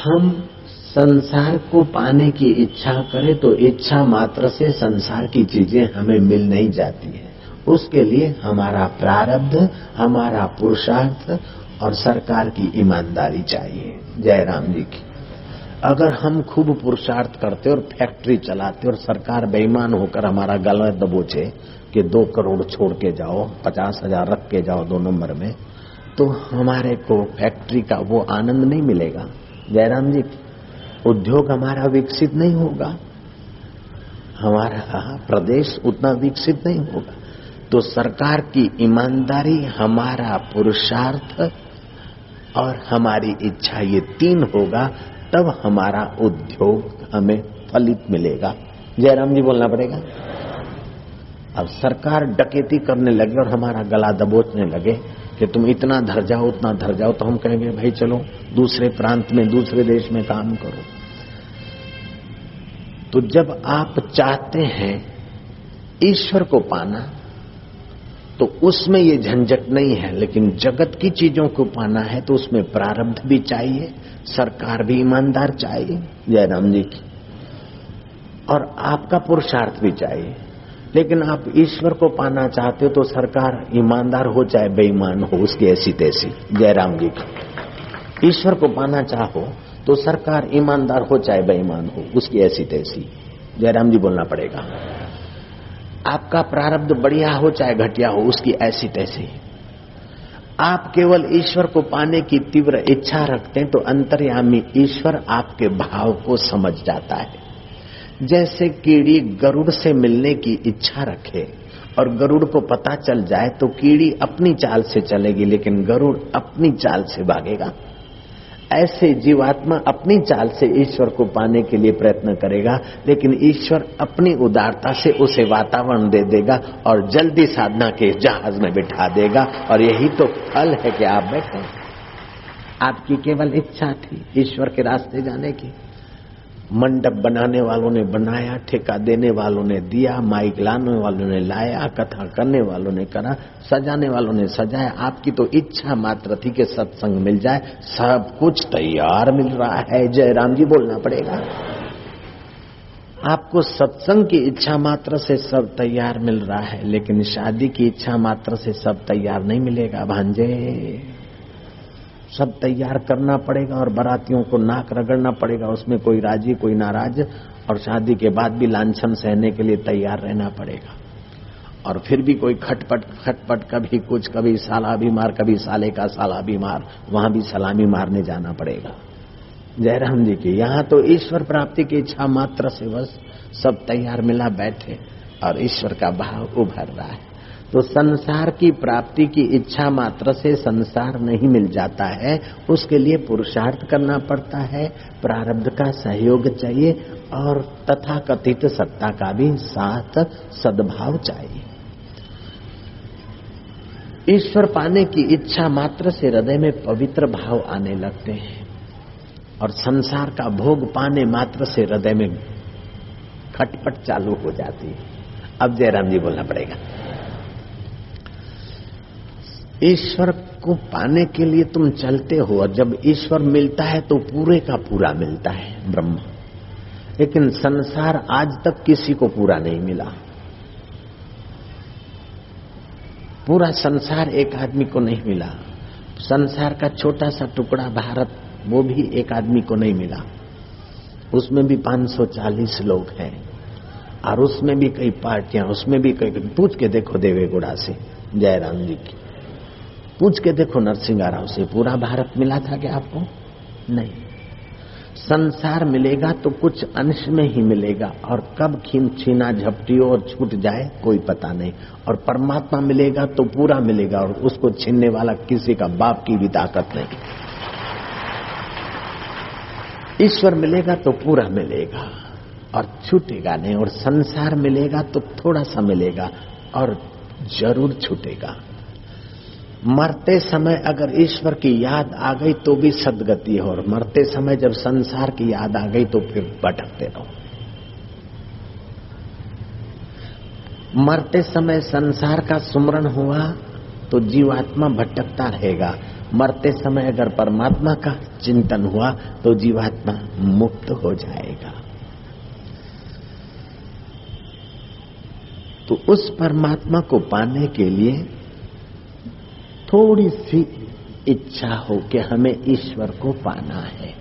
हम संसार को पाने की इच्छा करें तो इच्छा मात्र से संसार की चीजें हमें मिल नहीं जाती है। उसके लिए हमारा प्रारब्ध, हमारा पुरुषार्थ और सरकार की ईमानदारी चाहिए। जयराम जी की। अगर हम खूब पुरुषार्थ करते और फैक्ट्री चलाते और सरकार बेईमान होकर हमारा गला दबोचे कि 2 करोड़ छोड़ के जाओ, 50,000 रख के जाओ 2 नंबर में, तो हमारे को फैक्ट्री का वो आनंद नहीं मिलेगा। जयराम जी, उद्योग हमारा विकसित नहीं होगा, हमारा प्रदेश उतना विकसित नहीं होगा। तो सरकार की ईमानदारी, हमारा पुरुषार्थ और हमारी इच्छा, ये 3 होगा, तब हमारा उद्योग हमें फलित मिलेगा। जयराम जी बोलना पड़ेगा। अब सरकार डकैती करने लगे और हमारा गला दबोचने लगे कि तुम इतना धर जाओ, उतना धर जाओ, तो हम कहेंगे भाई चलो दूसरे प्रांत में, दूसरे देश में काम करो। तो जब आप चाहते हैं ईश्वर को पाना तो उसमें ये झंझट नहीं है, लेकिन जगत की चीजों को पाना है तो उसमें प्रारब्ध भी चाहिए, सरकार भी ईमानदार चाहिए। जयराम जी की। और आपका पुरुषार्थ भी चाहिए। लेकिन आप ईश्वर को पाना चाहते हो तो सरकार ईमानदार हो चाहे बेईमान हो, उसकी ऐसी तैसी। जयराम जी की। ईश्वर को पाना चाहो तो सरकार ईमानदार हो चाहे बेईमान हो, उसकी ऐसी तैसी। जयराम जी बोलना पड़ेगा। आपका प्रारब्ध बढ़िया हो चाहे घटिया हो, उसकी ऐसी तैसी। आप केवल ईश्वर को पाने की तीव्र इच्छा रखते हैं तो अंतर्यामी ईश्वर आपके भाव को समझ जाता है। जैसे कीड़ी गरुड़ से मिलने की इच्छा रखे और गरुड़ को पता चल जाए तो कीड़ी अपनी चाल से चलेगी, लेकिन गरुड़ अपनी चाल से भागेगा। ऐसे जीवात्मा अपनी चाल से ईश्वर को पाने के लिए प्रयत्न करेगा, लेकिन ईश्वर अपनी उदारता से उसे वातावरण दे देगा और जल्दी साधना के जहाज में बिठा देगा। और यही तो फल है कि आप बैठे। आपकी केवल इच्छा थी ईश्वर के रास्ते जाने की। मंडप बनाने वालों ने बनाया, ठेका देने वालों ने दिया, माइक लाने वालों ने लाया, कथा करने वालों ने करा, सजाने वालों ने सजाया। आपकी तो इच्छा मात्र थी कि सत्संग मिल जाए। सब कुछ तैयार मिल रहा है। जयराम जी बोलना पड़ेगा। आपको सत्संग की इच्छा मात्र से सब तैयार मिल रहा है, लेकिन शादी की इच्छा मात्र से सब तैयार नहीं मिलेगा भांजे। सब तैयार करना पड़ेगा और बारातियों को नाक रगड़ना पड़ेगा, उसमें कोई राजी कोई नाराज, और शादी के बाद भी लांछन सहने के लिए तैयार रहना पड़ेगा। और फिर भी कोई खटपट, कभी कुछ, कभी साला बीमार, कभी साले का साला बीमार, वहां भी सलामी मारने जाना पड़ेगा। जयराम जी की। यहाँ तो ईश्वर प्राप्ति की इच्छा मात्र से बस सब तैयार मिला बैठे और ईश्वर का भाव उभर रहा है। तो संसार की प्राप्ति की इच्छा मात्र से संसार नहीं मिल जाता है, उसके लिए पुरुषार्थ करना पड़ता है, प्रारब्ध का सहयोग चाहिए और तथाकथित सत्ता का भी साथ सद्भाव चाहिए। ईश्वर पाने की इच्छा मात्र से हृदय में पवित्र भाव आने लगते हैं और संसार का भोग पाने मात्र से हृदय में खटपट चालू हो जाती है। अब जयराम जी बोलना पड़ेगा। ईश्वर को पाने के लिए तुम चलते हो और जब ईश्वर मिलता है तो पूरे का पूरा मिलता है ब्रह्म। लेकिन संसार आज तक किसी को पूरा नहीं मिला। पूरा संसार एक आदमी को नहीं मिला। संसार का छोटा सा टुकड़ा भारत, वो भी एक आदमी को नहीं मिला। उसमें भी 540 लोग हैं और उसमें भी कई पार्टियां, उसमें भी कई। पूछ के देखो देवेगौड़ा से, जयराम जी की। पूछ के देखो नरसिंह राव से, पूरा भारत मिला था क्या आपको? नहीं। संसार मिलेगा तो कुछ अंश में ही मिलेगा और कब छीना झपटियों और छूट जाए कोई पता नहीं। और परमात्मा मिलेगा तो पूरा मिलेगा और उसको छीनने वाला किसी का बाप की भी ताकत नहीं। ईश्वर मिलेगा तो पूरा मिलेगा और छूटेगा नहीं, और संसार मिलेगा तो थोड़ा सा मिलेगा और जरूर छूटेगा। मरते समय अगर ईश्वर की याद आ गई तो भी सदगति है, और मरते समय जब संसार की याद आ गई तो फिर भटकते रहो। मरते समय संसार का सुमरण हुआ तो जीवात्मा भटकता रहेगा, मरते समय अगर परमात्मा का चिंतन हुआ तो जीवात्मा मुक्त हो जाएगा। तो उस परमात्मा को पाने के लिए थोड़ी सी इच्छा हो कि हमें ईश्वर को पाना है।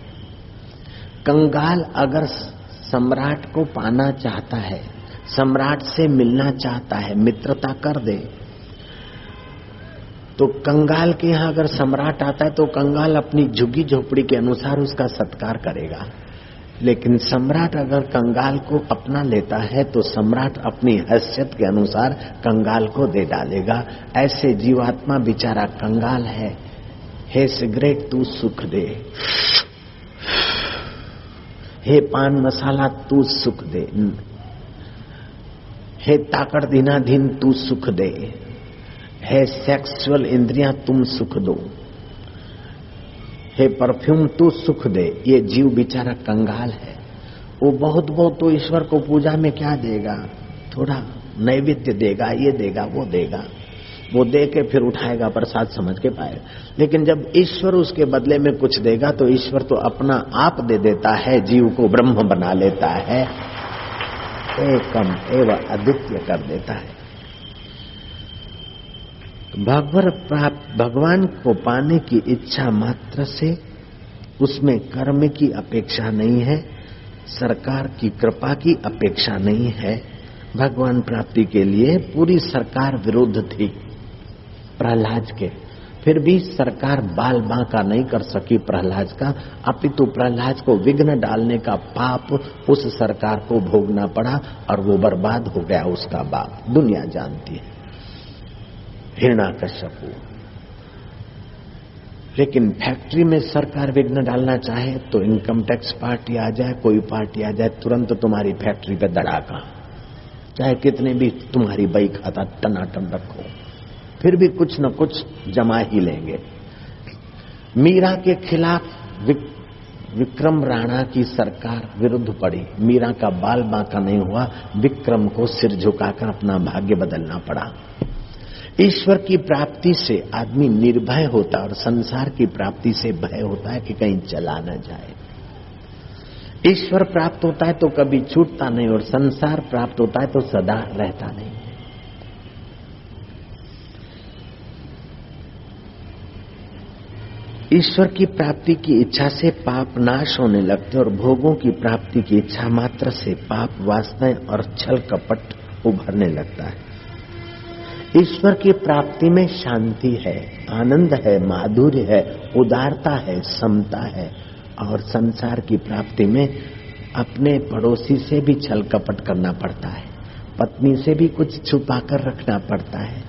कंगाल अगर सम्राट को पाना चाहता है, सम्राट से मिलना चाहता है, मित्रता कर दे, तो कंगाल के यहां अगर सम्राट आता है तो कंगाल अपनी झुग्गी झोपड़ी के अनुसार उसका सत्कार करेगा। लेकिन सम्राट अगर कंगाल को अपना लेता है तो सम्राट अपनी हैसियत के अनुसार कंगाल को दे डालेगा। ऐसे जीवात्मा बेचारा कंगाल है। हे सिगरेट तू सुख दे, हे पान मसाला तू सुख दे, हे ताकत दीनाधीन तू सुख दे, हे सेक्सुअल इंद्रियां तुम सुख दो, हे परफ्यूम तू सुख दे। ये जीव बेचारा कंगाल है। वो बहुत तो ईश्वर को पूजा में क्या देगा, थोड़ा नैवेद्य देगा, ये देगा वो देगा, वो दे के फिर उठाएगा, प्रसाद समझ के पाएगा। लेकिन जब ईश्वर उसके बदले में कुछ देगा तो ईश्वर तो अपना आप दे देता है, जीव को ब्रह्म बना लेता है, एकम एवं अद्वितीय कर देता है। भगवान को पाने की इच्छा मात्र से उसमें कर्म की अपेक्षा नहीं है, सरकार की कृपा की अपेक्षा नहीं है। भगवान प्राप्ति के लिए पूरी सरकार विरुद्ध थी प्रहलाद के, फिर भी सरकार बाल बांका नहीं कर सकी प्रहलाद का, अपितु प्रहलाद को विघ्न डालने का पाप उस सरकार को भोगना पड़ा और वो बर्बाद हो गया। उसका बाप दुनिया जानती है, हिरण्यकश्यप। लेकिन फैक्ट्री में सरकार विघ्न डालना चाहे तो इनकम टैक्स पार्टी आ जाए, कोई पार्टी आ जाए, तुरंत तुम्हारी फैक्ट्री पे धड़ाका, चाहे कितने भी तुम्हारी बही खाता टनाटन रखो, फिर भी कुछ न कुछ जमा ही लेंगे। मीरा के खिलाफ विक्रम राणा की सरकार विरुद्ध पड़ी, मीरा का बाल बांका नहीं हुआ, विक्रम को सिर झुकाकर अपना भाग्य बदलना पड़ा। ईश्वर की प्राप्ति से आदमी निर्भय होता है और संसार की प्राप्ति से भय होता है कि कहीं चला न जाए। ईश्वर प्राप्त होता है तो कभी छूटता नहीं और संसार प्राप्त होता है तो सदा रहता नहीं। ईश्वर की प्राप्ति की इच्छा से पाप नाश होने लगते और भोगों की प्राप्ति की इच्छा मात्र से पाप वासनाएं और छल कपट उभरने लगता है। ईश्वर की प्राप्ति में शांति है, आनंद है, माधुर्य है, उदारता है, समता है। और संसार की प्राप्ति में अपने पड़ोसी से भी छल कपट करना पड़ता है, पत्नी से भी कुछ छुपा कर रखना पड़ता है,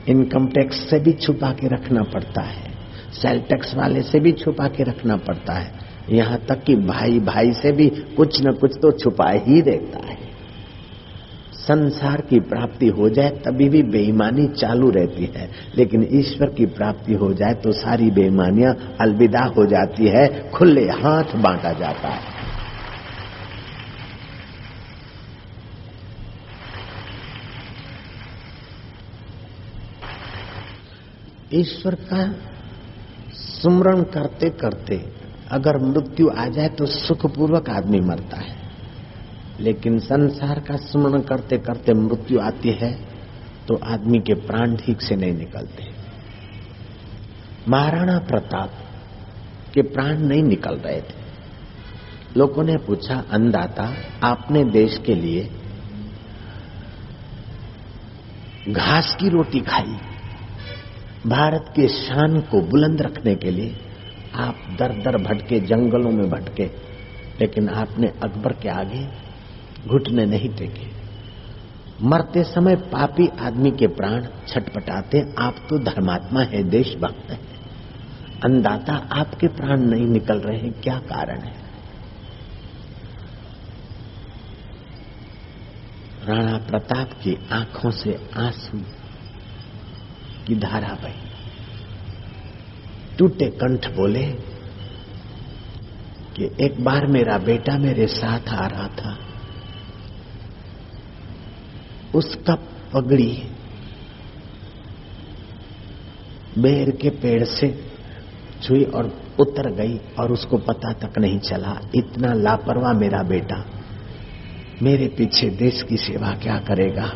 इनकम टैक्स से भी छुपा के रखना पड़ता है, सेल टैक्स वाले से भी छुपा के रखना पड़ता है, यहाँ तक कि भाई भाई से भी कुछ न कुछ तो छुपा ही देता है। संसार की प्राप्ति हो जाए तभी भी बेईमानी चालू रहती है, लेकिन ईश्वर की प्राप्ति हो जाए तो सारी बेईमानियां अलविदा हो जाती है, खुले हाथ बांटा जाता है। ईश्वर का सुमरण करते करते अगर मृत्यु आ जाए तो सुखपूर्वक आदमी मरता है, लेकिन संसार का स्मरण करते करते मृत्यु आती है तो आदमी के प्राण ठीक से नहीं निकलते। महाराणा प्रताप के प्राण नहीं निकल रहे थे। लोगों ने पूछा, अन्नदाता आपने देश के लिए घास की रोटी खाई, भारत के शान को बुलंद रखने के लिए आप दर दर भटके, जंगलों में भटके, लेकिन आपने अकबर के आगे घुटने नहीं टेके। मरते समय पापी आदमी के प्राण छटपटाते, आप तो धर्मात्मा है, देशभक्त है, अन्नदाता आपके प्राण नहीं निकल रहे हैं, क्या कारण है? राणा प्रताप की आंखों से आंसू की धारा बही, टूटे कंठ बोले कि एक बार मेरा बेटा मेरे साथ आ रहा था, उसका पगड़ी बेर के पेड़ से छुई और उतर गई और उसको पता तक नहीं चला। इतना लापरवाह मेरा बेटा, मेरे पीछे देश की सेवा क्या करेगा।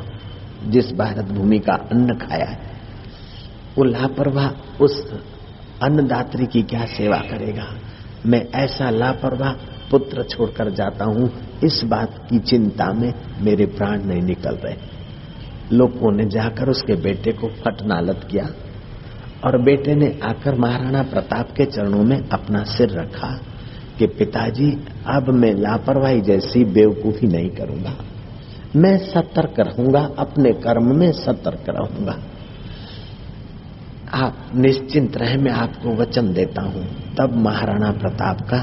जिस भारत भूमि का अन्न खाया है वो लापरवाह उस अन्नदात्री की क्या सेवा करेगा। मैं ऐसा लापरवाह पुत्र छोड़कर जाता हूं, इस बात की चिंता में मेरे प्राण नहीं निकल रहे। लोगों ने जाकर उसके बेटे को फटनालत किया और बेटे ने आकर महाराणा प्रताप के चरणों में अपना सिर रखा कि पिताजी, अब मैं लापरवाही जैसी बेवकूफी नहीं करूंगा, मैं सतर्क रहूंगा, अपने कर्म में सतर्क रहूंगा। आप निश्चिंत रहे, मैं आपको वचन देता हूं। तब महाराणा प्रताप का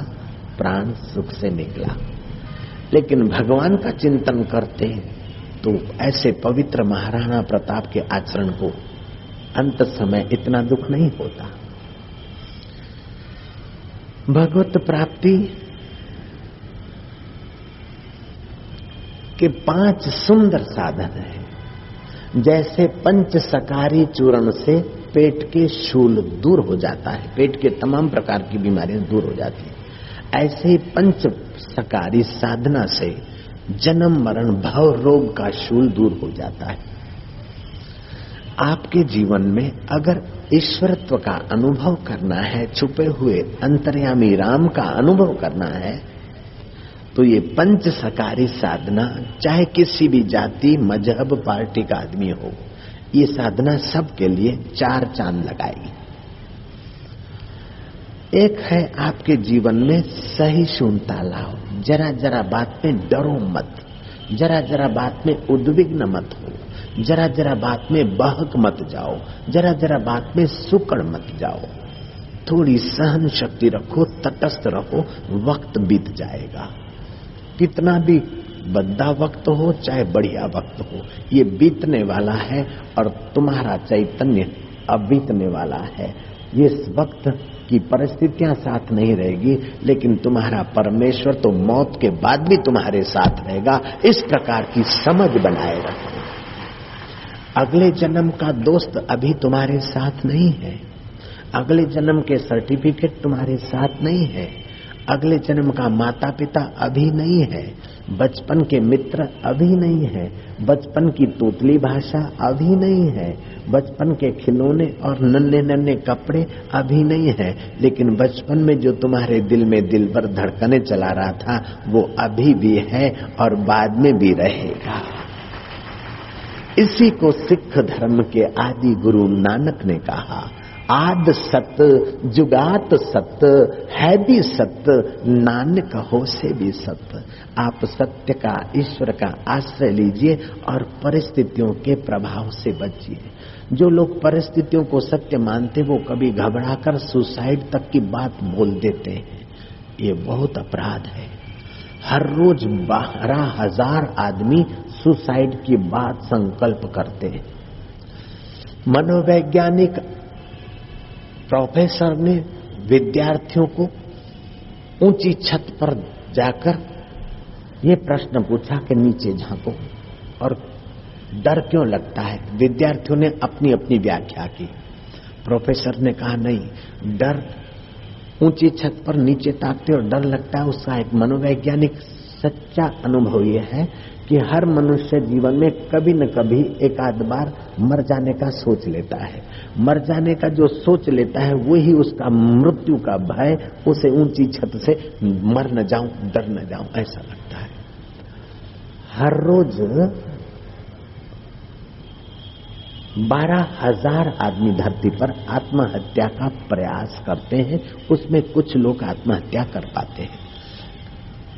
प्राण सुख से निकला। लेकिन भगवान का चिंतन करते तो ऐसे पवित्र महाराणा प्रताप के आचरण को अंत समय इतना दुख नहीं होता। भगवत प्राप्ति के 5 सुंदर साधन हैं। जैसे पंच सकारी चूर्ण से पेट के शूल दूर हो जाता है, पेट के तमाम प्रकार की बीमारियां दूर हो जाती है, ऐसे ही पंच सकारी साधना से जन्म मरण भव रोग का शूल दूर हो जाता है। आपके जीवन में अगर ईश्वरत्व का अनुभव करना है, छुपे हुए अंतर्यामी राम का अनुभव करना है, तो ये पंच सकारी साधना चाहे किसी भी जाति मजहब पार्टी का आदमी हो, ये साधना सबके लिए 4 चांद लगाएगी। एक है आपके जीवन में सहिष्णुता लाओ, जरा जरा बात में डरो मत, जरा जरा बात में उद्विग्न मत हो, जरा जरा बात में बहक मत जाओ, जरा जरा बात में सुकड़ मत जाओ। थोड़ी सहन शक्ति रखो, तटस्थ रहो, वक्त बीत जाएगा। कितना भी बद्दा वक्त हो चाहे बढ़िया वक्त हो, ये बीतने वाला है और तुम्हारा चैतन्य अब बीतने वाला है। ये वक्त की परिस्थितियां साथ नहीं रहेगी, लेकिन तुम्हारा परमेश्वर तो मौत के बाद भी तुम्हारे साथ रहेगा। इस प्रकार की समझ बनाए रखो। अगले जन्म का दोस्त अभी तुम्हारे साथ नहीं है, अगले जन्म के सर्टिफिकेट तुम्हारे साथ नहीं है, अगले जन्म का माता पिता अभी नहीं है, बचपन के मित्र अभी नहीं है, बचपन की तोतली भाषा अभी नहीं है, बचपन के खिलौने और नन्हे नन्हे कपड़े अभी नहीं है, लेकिन बचपन में जो तुम्हारे दिल में दिल भर धड़कने चला रहा था वो अभी भी है और बाद में भी रहेगा। इसी को सिख धर्म के आदि गुरु नानक ने कहा, आद सत जुगात सत है भी सत, नानक हो से भी सत। आप सत्य का, ईश्वर का आश्रय लीजिए और परिस्थितियों के प्रभाव से बचिए। जो लोग परिस्थितियों को सत्य मानते वो कभी घबराकर सुसाइड तक की बात बोल देते हैं, ये बहुत अपराध है। हर रोज 12,000 आदमी सुसाइड की बात संकल्प करते हैं। मनोवैज्ञानिक प्रोफेसर ने विद्यार्थियों को ऊंची छत पर जाकर ये प्रश्न पूछा कि नीचे झांको और डर क्यों लगता है। विद्यार्थियों ने अपनी अपनी व्याख्या की। प्रोफेसर ने कहा नहीं, डर ऊंची छत पर नीचे ताकते और डर लगता है, उसका एक मनोवैज्ञानिक सच्चा अनुभव यह है कि हर मनुष्य जीवन में कभी न कभी एक आध बार मर जाने का सोच लेता है। मर जाने का जो सोच लेता है वही उसका मृत्यु का भय, उसे ऊंची छत से मर न जाऊं, डर न जाऊं ऐसा लगता है। हर रोज 12,000 आदमी धरती पर आत्महत्या का प्रयास करते हैं, उसमें कुछ लोग आत्महत्या कर पाते हैं।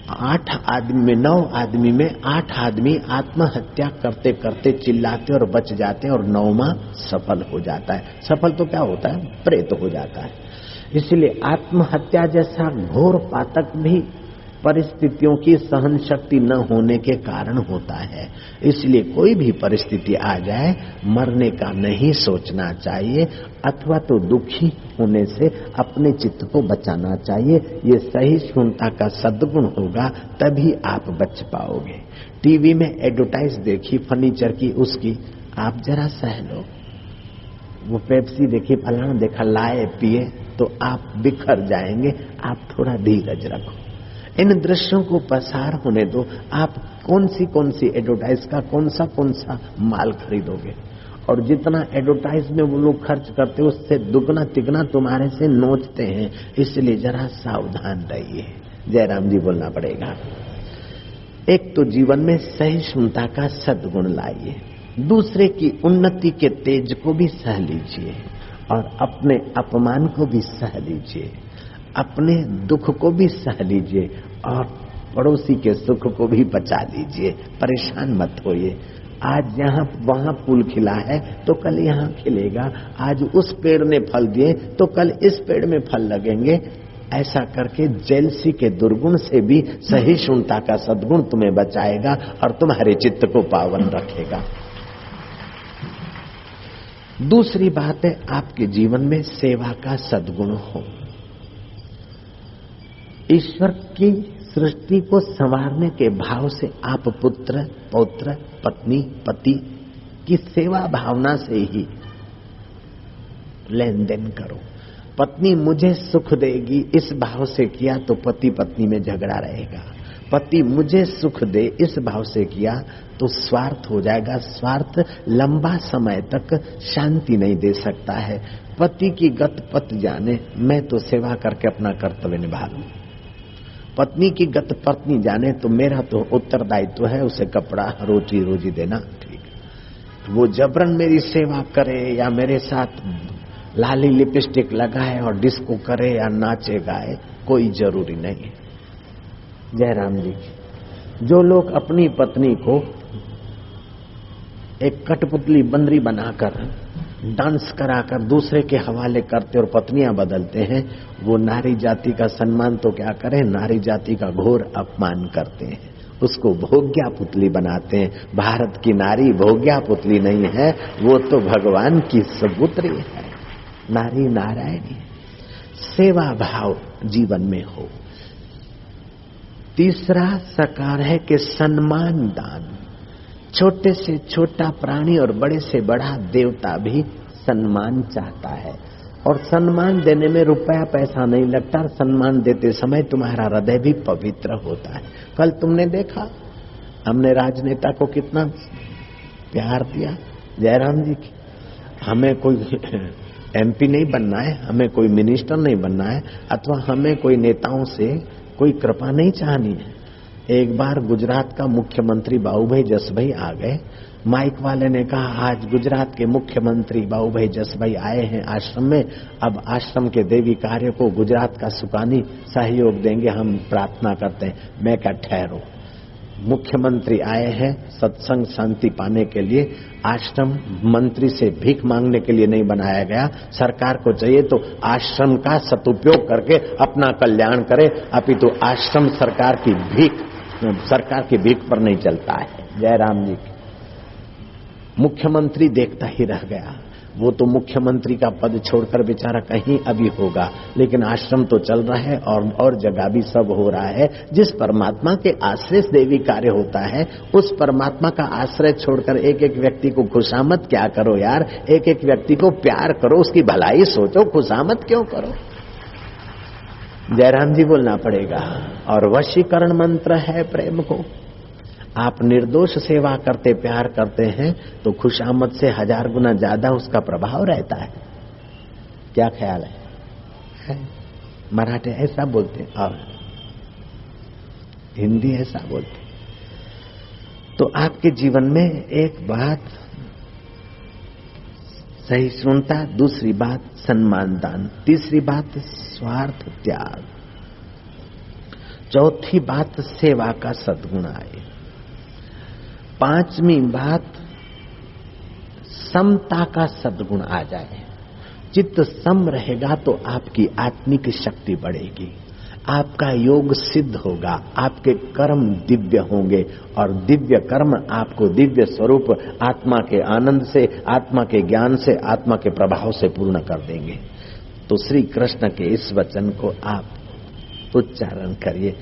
8 आदमी में 9 आदमी में 8 आदमी आत्महत्या करते करते चिल्लाते और बच जाते और 9वां सफल हो जाता है। सफल तो क्या होता है, प्रेत हो जाता है। इसलिए आत्महत्या जैसा घोर पातक भी परिस्थितियों की सहन शक्ति न होने के कारण होता है। इसलिए कोई भी परिस्थिति आ जाए मरने का नहीं सोचना चाहिए, अथवा तो दुखी होने से अपने चित्त को बचाना चाहिए। ये सहिष्णुता का सद्गुण होगा तभी आप बच पाओगे। टीवी में एडवर्टाइज देखी फर्नीचर की, उसकी आप जरा सह लो। वो पेप्सी देखी, फलाना देखा, लाए पिए, तो आप बिखर जाएंगे। आप थोड़ा धीरज रखो, इन दृश्यों को पसार होने दो। आप कौन सी एडवर्टाइज का कौन सा माल खरीदोगे, और जितना एडवर्टाइज में वो लोग खर्च करते हैं उससे दुगना तिगना तुम्हारे से नोचते हैं। इसलिए जरा सावधान रहिए। जयराम जी बोलना पड़ेगा। एक तो जीवन में सहिष्णुता का सद्गुण लाइए, दूसरे की उन्नति के तेज को भी सह लीजिए और अपने अपमान को भी सह लीजिए, अपने दुख को भी सह लीजिए और पड़ोसी के सुख को भी बचा लीजिए। परेशान मत होइए। आज यहाँ वहाँ फूल खिला है तो कल यहाँ खिलेगा, आज उस पेड़ ने फल दिए तो कल इस पेड़ में फल लगेंगे। ऐसा करके जेलसी के दुर्गुण से भी सहिष्णुता का सद्गुण तुम्हें बचाएगा और तुम्हारे चित्त को पावन रखेगा। दूसरी बात है, आपके जीवन में सेवा का सद्गुण हो। ईश्वर की सृष्टि को संवारने के भाव से आप पुत्र, पौत्र, पत्नी, पति की सेवा भावना से ही लेन देन करो। पत्नी मुझे सुख देगी इस भाव से किया तो पति पत्नी में झगड़ा रहेगा। पति मुझे सुख दे इस भाव से किया तो स्वार्थ हो जाएगा। स्वार्थ लंबा समय तक शांति नहीं दे सकता है। पति की गत पत जाने, मैं तो सेवा करके अपना कर्तव्य निभा लूं। पत्नी की गत पत्नी जाने तो मेरा तो उत्तरदायित्व है उसे कपड़ा रोटी रोजी देना। ठीक, वो जबरन मेरी सेवा करे या मेरे साथ लाली लिपस्टिक लगाए और डिस्को करे या नाचे गाए, कोई जरूरी नहीं है। जयराम जी, जो लोग अपनी पत्नी को एक कठपुतली बंदरी बनाकर डांस कराकर दूसरे के हवाले करते और पत्नियां बदलते हैं, वो नारी जाति का सम्मान तो क्या करें, नारी जाति का घोर अपमान करते हैं। उसको भोग्या पुतली बनाते हैं। भारत की नारी भोग्या पुतली नहीं है, वो तो भगवान की सपुत्री है, नारी नारायणी। सेवा भाव जीवन में हो। तीसरा सकार है कि सम्मान दान। छोटे से छोटा प्राणी और बड़े से बड़ा देवता भी सम्मान चाहता है, और सम्मान देने में रुपया पैसा नहीं लगता। सम्मान देते समय तुम्हारा हृदय भी पवित्र होता है। कल तुमने देखा हमने राजनेता को कितना प्यार दिया, जयराम जी की। हमें कोई एमपी नहीं बनना है, हमें कोई मिनिस्टर नहीं बनना है, अथवा हमें कोई नेताओं से कोई कृपा नहीं चाहनी है। एक बार गुजरात का मुख्यमंत्री बाबूभाई जसभाई आ गए। माइक वाले ने कहा, आज गुजरात के मुख्यमंत्री बाबूभाई जसभाई आए हैं आश्रम में, अब आश्रम के देवी कार्य को गुजरात का सुकानी सहयोग देंगे, हम प्रार्थना करते हैं। मैं क्या ठहरो, मुख्यमंत्री आए हैं सत्संग शांति पाने के लिए, आश्रम मंत्री से भीख मांगने के लिए नहीं बनाया गया। सरकार को चाहिए तो आश्रम का सदुपयोग करके अपना कल्याण करे, अपितु आश्रम सरकार की भीख पर नहीं चलता है। जयराम जी, मुख्यमंत्री देखता ही रह गया। वो तो मुख्यमंत्री का पद छोड़कर बेचारा कहीं अभी होगा, लेकिन आश्रम तो चल रहा है और जगह भी सब हो रहा है। जिस परमात्मा के आश्रय से देवी कार्य होता है, उस परमात्मा का आश्रय छोड़कर एक एक व्यक्ति को खुशामद क्या करो यार। एक एक व्यक्ति को प्यार करो, उसकी भलाई सोचो, खुशामद क्यों करो। जयराम जी बोलना पड़ेगा। और वशीकरण मंत्र है प्रेम को। आप निर्दोष सेवा करते प्यार करते हैं तो खुशामद से 1000 गुना ज्यादा उसका प्रभाव रहता है। क्या ख्याल है? मराठी ऐसा बोलते और हिंदी ऐसा बोलते। तो आपके जीवन में एक बात सहिष्णुता, दूसरी बात सम्मान दान, तीसरी बात स्वार्थ त्याग, चौथी बात सेवा का सद्गुण आए, पांचवी बात समता का सद्गुण आ जाए। चित्त सम रहेगा तो आपकी आत्मिक शक्ति बढ़ेगी, आपका योग सिद्ध होगा, आपके कर्म दिव्य होंगे और दिव्य कर्म आपको दिव्य स्वरूप आत्मा के आनंद से, आत्मा के ज्ञान से, आत्मा के प्रभाव से पूर्ण कर देंगे। तो श्री कृष्ण के इस वचन को आप उच्चारण करिए।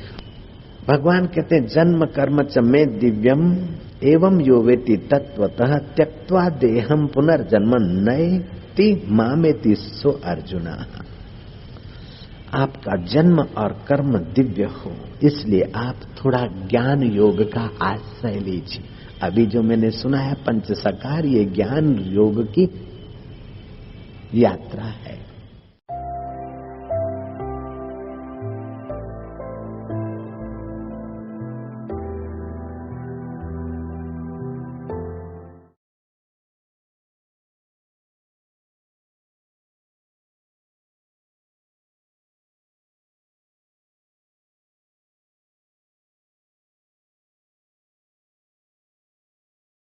भगवान कहते हैं, जन्म कर्म च मे दिव्यम एवं यो वेति तत्वतः त्यक्त्वा देहम पुनर्जन्म नयति मामेति सो अर्जुना। आपका जन्म और कर्म दिव्य हो, इसलिए आप थोड़ा ज्ञान योग का आश्रय लीजिए। अभी जो मैंने सुना है पंचसकार, ये ज्ञान योग की यात्रा है।